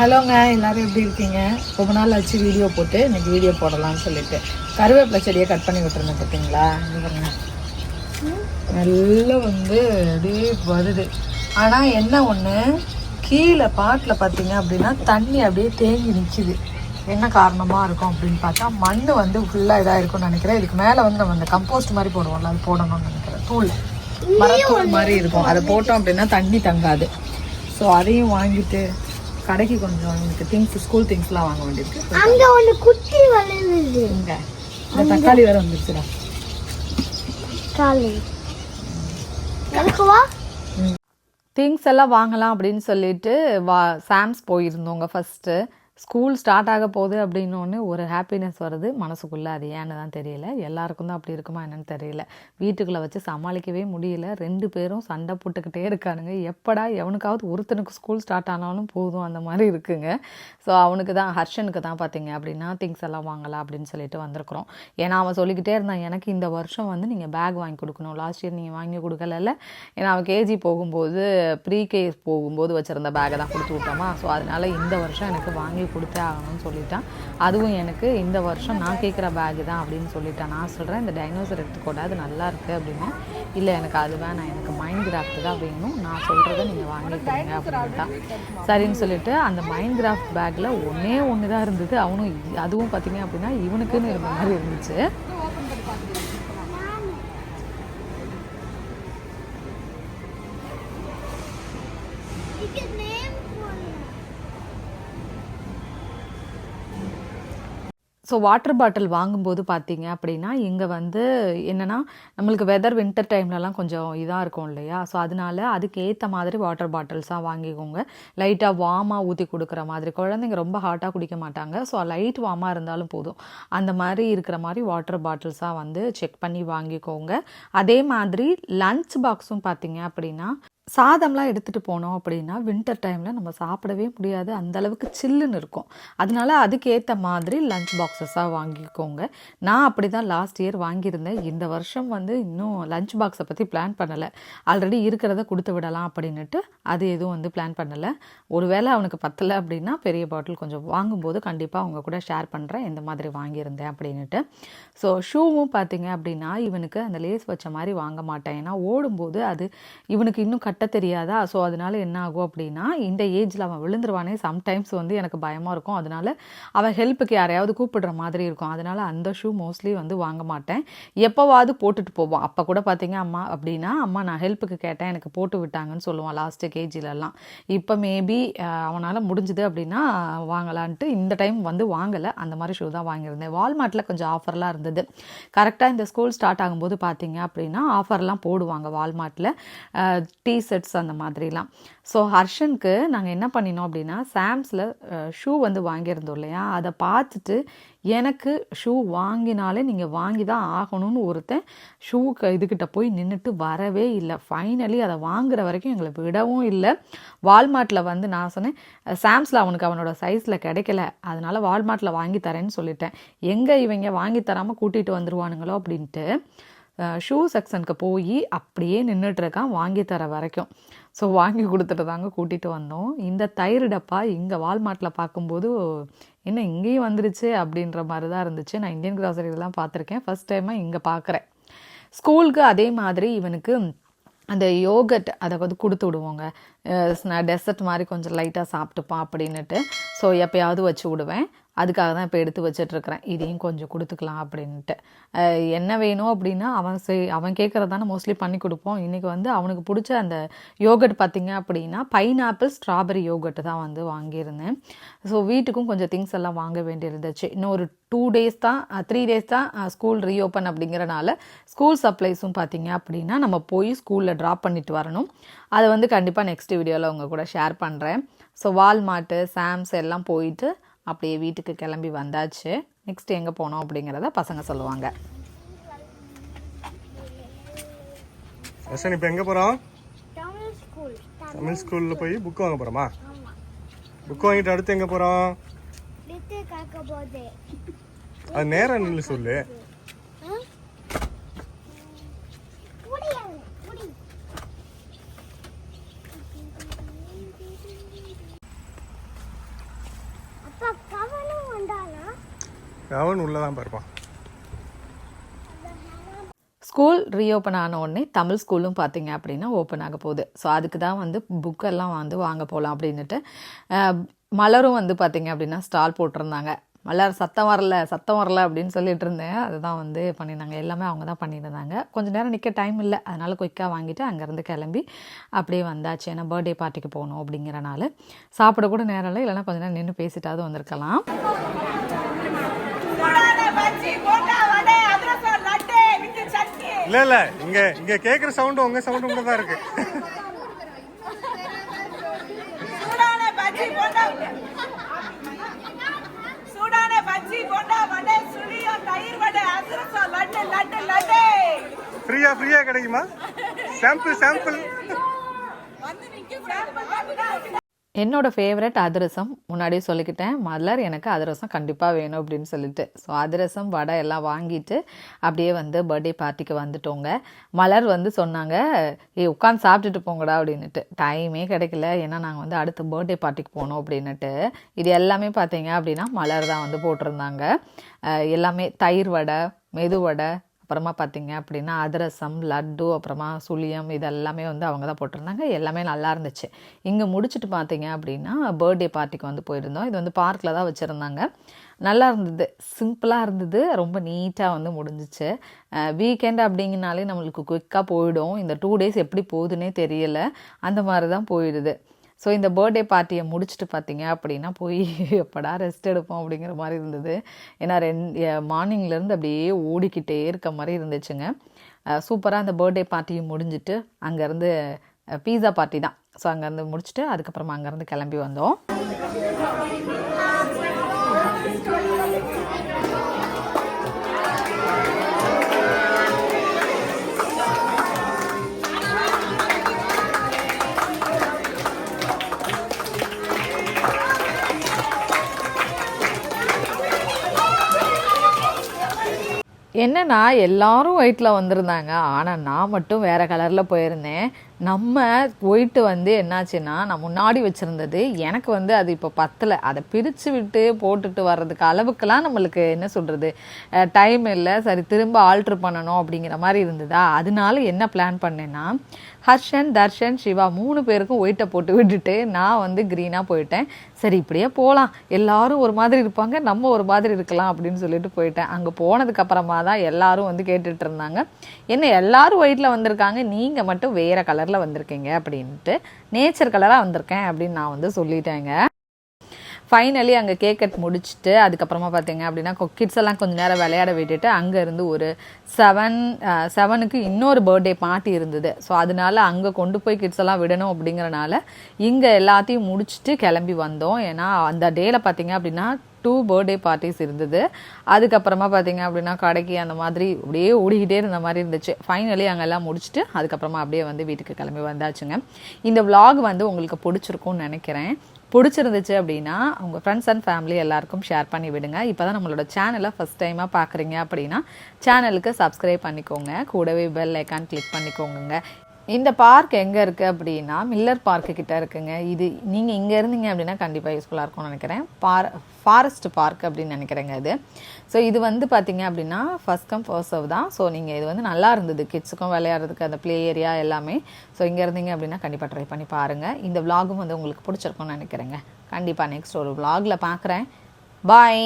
ஹலோங்க, எல்லோரும் எப்படி இருக்கீங்க? ரொம்ப நாள் ஆச்சு வீடியோ போட்டு. இன்றைக்கி வீடியோ போடலான்னு சொல்லிட்டு கருவேப்பிலை செடியை கட் பண்ணி விட்டுருந்தேன் பார்த்தீங்களா? பாருங்க, நல்லா அப்படியே வருது. ஆனால் என்ன ஒன்று, கீழே பாட்டில் பார்த்தீங்க அப்படின்னா தண்ணி அப்படியே தேங்கி நிற்கிது. என்ன காரணமாக இருக்கும் அப்படின்னு பார்த்தா மண் ஃபுல்லாக இதாக இருக்கும்னு நினைக்கிறேன். இதுக்கு மேலே நம்ம அந்த கம்போஸ்ட் மாதிரி போடுவோம்ல, அது போடணும்னு நினைக்கிறேன். தூள், மரத்தூள் மாதிரி இருக்கும். அதை போட்டோம் அப்படின்னா தண்ணி தங்காது. ஸோ அதையும் வாங்கிட்டு கடைக்கு கொஞ்சம் எனக்கு திங்ஸ், ஸ்கூல் திங்ஸ்லாம் வாங்க வேண்டியிருக்கு. அங்க ஒரு குட்டி வளையுது. இங்க இந்த தக்காளி வேற வந்துருச்சுடா. தக்காளி எனக்கு வா. திங்ஸ் எல்லாம் வாங்கலாம் அப்படின்னு சொல்லிட்டு சாம்ஸ் போயிருந்தோங்க. ஃபஸ்ட்டு ஸ்கூல் ஸ்டார்ட் ஆக போகுது அப்படின்னோடனே ஒரு ஹாப்பினஸ் வருது மனசுக்குள்ளே. அது ஏன்னு தான் தெரியல. எல்லாருக்கும் தான் அப்படி இருக்குமா என்னன்னு தெரியல. வீட்டுக்குள்ளே வச்சு சமாளிக்கவே முடியல. 2 பேரும் சண்டை போட்டுக்கிட்டே இருக்கானுங்க. எப்படா எவனுக்காவது ஒருத்தனுக்கு ஸ்கூல் ஸ்டார்ட் ஆனாலும் போதும் அந்த மாதிரி இருக்குங்க. ஸோ அவனுக்கு தான், ஹர்ஷனுக்கு தான் பார்த்தீங்க அப்படின்னா திங்ஸ் எல்லாம் வாங்கலாம் அப்படின்னு சொல்லிட்டு வந்திருக்கிறோம். ஏன்னா அவன் சொல்லிக்கிட்டே இருந்தான், எனக்கு இந்த வருஷம் நீங்கள் பேக் வாங்கி கொடுக்கணும். லாஸ்ட் இயர் நீங்கள் வாங்கி கொடுக்கல. ஏன்னா அவன் கேஜி போகும்போது, ப்ரீ கேஜ் போகும்போது வச்சுருந்த பேக்கை தான் கொடுத்து விட்டோமா. ஸோ அதனால் இந்த வருஷம் எனக்கு வாங்கி கொடுத்தே ஆகணும்னு சொல்லிட்டான். அதுவும் எனக்கு இந்த வருஷம் நான் கேட்குற பேகு தான் அப்படின்னு சொல்லிட்டான். நான் சொல்கிறேன், இந்த டைனோசர் எடுத்துக்கூட அது நல்லா இருக்குது அப்படின்னு. இல்லை எனக்கு அது வேணாம், எனக்கு மைண்ட் கிராஃப்ட் தான் வேணும், நான் சொல்கிறத நீங்கள் வாங்கிக்கிறீங்க அப்படின்ட்டான். சரின்னு சொல்லிட்டு அந்த மைண்ட் கிராஃப்ட் பேக்கில் ஒன்றே ஒன்று தான் இருந்தது. அவனும் அதுவும் பார்த்தீங்க அப்படின்னா இவனுக்குன்னு இருந்த மாதிரி இருந்துச்சு. ஸோ வாட்டர் பாட்டில் வாங்கும்போது பார்த்தீங்க அப்படின்னா இங்கே என்னென்னா நம்மளுக்கு வெதர் வின்டர் டைம்லலாம் கொஞ்சம் இதாக இருக்கும் இல்லையா. ஸோ அதனால அதுக்கு ஏற்ற மாதிரி வாட்டர் பாட்டில்ஸாக வாங்கிக்கோங்க. லைட்டாக வார்மாக ஊற்றி கொடுக்குற மாதிரி. குழந்தைங்க ரொம்ப ஹாட்டாக குடிக்க மாட்டாங்க. ஸோ லைட் வார்மாக இருந்தாலும் போதும். அந்த மாதிரி இருக்கிற மாதிரி வாட்டர் பாட்டில்ஸாக செக் பண்ணி வாங்கிக்கோங்க. அதே மாதிரி லன்ச் பாக்ஸும் பார்த்தீங்க அப்படின்னா சாதம்லாம் எடுத்துகிட்டு போனோம் அப்படின்னா வின்டர் டைமில் நம்ம சாப்பிடவே முடியாது, அந்தளவுக்கு சில்லுன்னு இருக்கும். அதனால அதுக்கேற்ற மாதிரி லன்ச் பாக்ஸஸாக வாங்கிக்கோங்க. நான் அப்படி தான் லாஸ்ட் இயர் வாங்கியிருந்தேன். இந்த வருஷம் இன்னும் லன்ச் பாக்ஸை பற்றி பிளான் பண்ணலை. ஆல்ரெடி இருக்கிறத கொடுத்து விடலாம் அப்படின்ட்டு அது எதுவும் பிளான் பண்ணலை. ஒருவேளை அவனுக்கு பத்தலை அப்படின்னா பெரிய பாட்டில் கொஞ்சம் வாங்கும்போது கண்டிப்பாக அவங்க கூட ஷேர் பண்ணுறேன் எந்த மாதிரி வாங்கியிருந்தேன் அப்படின்ட்டு. ஸோ ஷூவும் பார்த்தீங்க அப்படின்னா இவனுக்கு அந்த லேஸ் வச்ச மாதிரி வாங்க மாட்டேன். ஏன்னா ஓடும்போது அது இவனுக்கு இன்னும் கட்ட தெரியாதா. ஸோ அதனால என்ன ஆகும் அப்படின்னா இந்த ஏஜில் அவன் விழுந்துருவானே சம்டைம்ஸ் எனக்கு பயமாக இருக்கும். அதனால அவன் ஹெல்ப்புக்கு யாரையாவது கூப்பிடுற மாதிரி இருக்கும். அதனால அந்த ஷூ மோஸ்ட்லி வாங்க மாட்டேன். எப்போவாவது போட்டுட்டு போவோம். அப்போ கூட பார்த்தீங்க அம்மா அப்படின்னா, அம்மா நான் ஹெல்ப்புக்கு கேட்டேன் எனக்கு போட்டு விட்டாங்கன்னு சொல்லுவான் லாஸ்ட்டு கேஜிலலாம். இப்போ மேபி அவனால் முடிஞ்சுது அப்படின்னா வாங்கலான்ட்டு இந்த டைம் வாங்கலை. அந்த மாதிரி ஷூ தான் வாங்கியிருந்தேன். வால்மார்ட்டில் கொஞ்சம் ஆஃபர்லாம் இருந்தது. கரெக்டாக இந்த ஸ்கூல் ஸ்டார்ட் ஆகும்போது பார்த்தீங்க அப்படின்னா ஆஃபர்லாம் போடுவாங்க வால்மார்ட்டில், செட்ஸ் அந்த மாதிரிலாம். ஸோ ஹர்ஷனுக்கு நாங்கள் என்ன பண்ணினோம் அப்படின்னா சாம்ஸில் ஷூ வாங்கியிருந்தோம் இல்லையா, அதை பார்த்துட்டு எனக்கு ஷூ வாங்கினாலே நீங்கள் வாங்கி தான் ஆகணும்னு ஒருத்தன் ஷூக்கு இதுக்கிட்ட போய் நின்றுட்டு வரவே இல்லை. ஃபைனலி அதை வாங்குற வரைக்கும் எங்களை விடவும் இல்லை. வால்மார்ட்டில் நான் சொன்னேன், சாம்ஸில் அவனுக்கு அவனோட சைஸில் கிடைக்கல, அதனால் வால்மார்ட்டில் வாங்கி தரேன்னு சொல்லிட்டேன். எங்கே இவங்க வாங்கி தராமல் கூட்டிகிட்டு வந்துடுவானுங்களோ அப்படின்ட்டு ஷூ செக்ஷனுக்கு போய் அப்படியே நின்றுட்டுருக்கான் வாங்கி தர வரைக்கும். ஸோ வாங்கி கொடுத்துட்டு தாங்க கூட்டிகிட்டு வந்தோம். இந்த தயிர் டப்பா இங்கே வால்மார்ட்டில் பார்க்கும்போது என்ன இங்கேயும் வந்துருச்சு அப்படின்ற மாதிரி தான் இருந்துச்சு. நான் இந்தியன் கிராசரிலாம் பார்த்துருக்கேன், ஃபஸ்ட் டைமாக இங்கே பார்க்குறேன். ஸ்கூலுக்கு அதே மாதிரி இவனுக்கு அந்த யோகட் அதை கொடுத்து விடுவோங்க. டெசர்ட் மாதிரி கொஞ்சம் லைட்டாக சாப்பிட்டுப்பான் அப்படின்னுட்டு. ஸோ எப்போயாவது வச்சு விடுவேன். அதுக்காக தான் இப்போ எடுத்து வச்சிட்ருக்கிறேன். இதையும் கொஞ்சம் கொடுத்துக்கலாம் அப்படின்ட்டு. என்ன வேணும் அப்படின்னா அவன் கேட்குறதான மோஸ்ட்லி பண்ணி கொடுப்போம். இன்றைக்கி அவனுக்கு பிடிச்ச அந்த யோகட் பார்த்திங்க அப்படின்னா பைனாப்பிள் ஸ்ட்ராபெரி யோகட் தான் வாங்கியிருந்தேன். ஸோ வீட்டுக்கும் கொஞ்சம் திங்ஸ் எல்லாம் வாங்க வேண்டியிருந்துச்சு. இன்னும் ஒரு 2 days தான் 3 days தான் ஸ்கூல் ரீஓப்பன் அப்படிங்கிறனால ஸ்கூல் சப்ளைஸும் பார்த்திங்க அப்படின்னா நம்ம போய் ஸ்கூலில் ட்ராப் பண்ணிட்டு வரணும். அதை கண்டிப்பாக நெக்ஸ்ட் வீடியோவில் உங்கள் கூட ஷேர் பண்ணுறேன். ஸோ வால்மார்ட்டு, சாம்ஸ் எல்லாம் போயிட்டு அப்படியே வீட்டுக்கு கிளம்பி வந்தாச்சு. நெக்ஸ்ட் எங்கே போனோம் அப்படிங்கிறத பசங்க சொல்லுவாங்க. இப்போ எங்கே போகிறோம்? தமிழ் ஸ்கூலில் போய் புக் வாங்க போகிறோமா? புக் வாங்கிட்டு அடுத்து எங்கே போகிறோம்? அது நேரம் நின்று சொல்லு. கவன் உள்ளதான் பாருப்பா. ஸ்கூல் ரீஓப்பன் ஆன உடனே தமிழ் ஸ்கூலும் பார்த்தீங்க அப்படின்னா ஓப்பன் ஆக போகுது. ஸோ அதுக்கு தான் வந்து புக்கெல்லாம் வந்து வாங்க போகலாம் அப்படின்னுட்டு மலரும் வந்து பார்த்தீங்க அப்படின்னா ஸ்டால் போட்டிருந்தாங்க. மலர் சத்தம் வரல அப்படின்னு சொல்லிட்டு இருந்தேன். அதுதான் வந்து பண்ணியிருந்தாங்க. எல்லாமே அவங்க தான் பண்ணியிருந்தாங்க. கொஞ்சம் நேரம் நிற்க டைம் இல்லை, அதனால் குயிக்காக வாங்கிட்டு அங்கேருந்து கிளம்பி அப்படியே வந்தாச்சு. ஏன்னா பர்த்டே பார்ட்டிக்கு போகணும் அப்படிங்கிறனால. சாப்பிட கூட நேரம் இல்லை, இல்லைன்னா கொஞ்சம் நேரம் நின்று பேசிட்டாவது வந்திருக்கலாம். இல்ல இங்க கேக்குற சவுண்ட் உங்க சவுண்ட் கூட தான் இருக்கு. ஃப்ரீயா கிடைக்குமா? சாம்பிள் என்னோட ஃபேவரட் அதிரசம் முன்னாடியே சொல்லிக்கிட்டேன். மலர் எனக்கு அதிரசம் கண்டிப்பாக வேணும் அப்படின்னு சொல்லிட்டு, ஸோ அதிரசம் வடை எல்லாம் வாங்கிட்டு அப்படியே வந்து பர்த்டே பார்ட்டிக்கு வந்துட்டோங்க. மலர் வந்து சொன்னாங்க, உட்காந்து சாப்பிட்டுட்டு போங்கடா அப்படின்னுட்டு. டைமே கிடைக்கல, ஏன்னா நாங்கள் வந்து அடுத்த பர்த்டே பார்ட்டிக்கு போனோம் அப்படின்னுட்டு. இது எல்லாமே பார்த்தீங்க அப்படின்னா மலர் தான் வந்து போட்டிருந்தாங்க. எல்லாமே தயிர் வடை, மெது வடை, அப்புறமா பார்த்தீங்க அப்படின்னா அதிரசம், லட்டு, அப்புறமா சுழியம், இதெல்லாமே வந்து அவங்க தான் போட்டிருந்தாங்க. எல்லாமே நல்லா இருந்துச்சு. இங்கே முடிச்சுட்டு பார்த்தீங்க அப்படின்னா பர்த்டே பார்ட்டிக்கு வந்து போயிருந்தோம். இது வந்து பார்க்கில் தான் வச்சுருந்தாங்க. நல்லா இருந்தது, சிம்பிளாக இருந்தது, ரொம்ப நீட்டாக வந்து முடிஞ்சிச்சு. வீக்கெண்ட் அப்படிங்கனாலே நம்மளுக்கு குயிக்காக போயிடும். இந்த 2 days எப்படி போகுதுன்னே தெரியலை, அந்த மாதிரி தான் போயிடுது. ஸோ இந்த பர்த்டே பார்ட்டியை முடிச்சுட்டு பார்த்தீங்க அப்படின்னா போய் எப்படா ரெஸ்ட் எடுப்போம் அப்படிங்கிற மாதிரி இருந்தது. ஏன்னா மார்னிங்லேருந்து அப்படியே ஓடிக்கிட்டே இருக்க மாதிரி இருந்துச்சுங்க. சூப்பராக அந்த பர்த்டே பார்ட்டியும் முடிஞ்சிட்டு அங்கேருந்து பீஸா பார்ட்டி தான். ஸோ அங்கேருந்து முடிச்சுட்டு அதுக்கப்புறமா அங்கேருந்து கிளம்பி வந்தோம். என்னன்னா எல்லாரும் ஒயிட்டில் வந்திருந்தாங்க, ஆனால் நான் மட்டும் வேறு கலரில் போயிருந்தேன். நம்ம ஒயிட்டு வந்து என்னாச்சுன்னா, நான் முன்னாடி வச்சுருந்தது எனக்கு வந்து அது இப்போ பத்தலை. அதை பிரித்து விட்டு போட்டுட்டு வர்றதுக்கு அளவுக்கெல்லாம் நம்மளுக்கு என்ன சொல்கிறது டைம் இல்லை. சரி, திரும்ப ஆல்ட்ரு பண்ணணும் அப்படிங்கிற மாதிரி இருந்ததா. அதனால என்ன பிளான் பண்ணேன்னா, ஹர்ஷன், தர்ஷன், சிவா 3 பேருக்கும் ஒயிட்டை போட்டு விட்டுட்டு நான் வந்து க்ரீனாக போயிட்டேன். சரி, இப்படியே போகலாம், எல்லாரும் ஒரு மாதிரி இருப்பாங்க, நம்ம ஒரு மாதிரி இருக்கலாம் அப்படின்னு சொல்லிட்டு போயிட்டேன். அங்கே போனதுக்கப்புறமா தான் எல்லாரும் வந்து கேட்டுட்டு இருந்தாங்க, என்ன எல்லாரும் ஒயிட்டில் வந்திருக்காங்க, நீங்கள் மட்டும் வேறு கலரில் வந்திருக்கீங்க அப்படின்ட்டு. நேச்சர் கலராக வந்திருக்கேன் அப்படின்னு நான் வந்து சொல்லிட்டேங்க. ஃபைனலி அங்கே கேக் கட் முடிச்சுட்டு அதுக்கப்புறமா பார்த்தீங்க அப்படின்னா கிட்ஸ் எல்லாம் கொஞ்சம் நேரம் விளையாட விட்டுட்டு அங்கேருந்து ஒரு 7க்கு இன்னொரு பர்த்டே பார்ட்டி இருந்தது. ஸோ அதனால அங்கே கொண்டு போய் கிட்ஸ் எல்லாம் விடணும் அப்படிங்கிறனால இங்கே எல்லாத்தையும் முடிச்சுட்டு கிளம்பி வந்தோம். ஏன்னா அந்த டேயில் பார்த்தீங்க அப்படின்னா 2 பர்த்டே பார்ட்டிஸ் இருந்தது. அதுக்கப்புறமா பார்த்தீங்க அப்படின்னா கடைக்கு அந்த மாதிரி அப்படியே ஓடிக்கிட்டே இருந்த மாதிரி இருந்துச்சு. ஃபைனலி அங்கெல்லாம் முடிச்சுட்டு அதுக்கப்புறமா அப்படியே வந்து வீட்டுக்கு கிளம்பி வந்தாச்சுங்க. இந்த விலாக் வந்து உங்களுக்கு பிடிச்சிருக்கும்னு நினைக்கிறேன். பிடிச்சிருந்துச்சு அப்படின்னா உங்கள் ஃப்ரெண்ட்ஸ் அண்ட் ஃபேமிலி எல்லாருக்கும் ஷேர் பண்ணி விடுங்க. இப்போ தான் நம்மளோட சேனலை ஃபஸ்ட் டைமாக பார்க்குறீங்க அப்படின்னா சேனலுக்கு சப்ஸ்கிரைப் பண்ணிக்கோங்க, கூடவே பெல் ஐக்கான் கிளிக் பண்ணிக்கோங்க. இந்த பார்க் எங்கே இருக்குது அப்படின்னா மில்லர் பார்க்கு கிட்டே இருக்குங்க. இது நீங்கள் இங்கே இருந்தீங்க அப்படின்னா கண்டிப்பாக யூஸ்ஃபுல்லாக இருக்கும்னு நினைக்கிறேன். ஃபாரஸ்ட் பார்க் அப்படின்னு நினைக்கிறேங்க இது. ஸோ இது வந்து பார்த்தீங்க அப்படின்னா ஃபர்ஸ்ட் கம் ஃபர்ஸ்ட் சர்வ் தான். ஸோ நீங்கள் இது வந்து நல்லா இருந்தது, கிட்ஸுக்கும் விளையாடுறதுக்கு அந்த ப்ளே ஏரியா எல்லாமே. ஸோ இங்கே இருந்தீங்க அப்படின்னா கண்டிப்பாக ட்ரை பண்ணி பாருங்கள். இந்த விலாகும் வந்து உங்களுக்கு பிடிச்சிருக்கும்னு நினைக்கிறேங்க. கண்டிப்பாக நெக்ஸ்ட் ஒரு விலாகில் பார்க்குறேன். பாய்.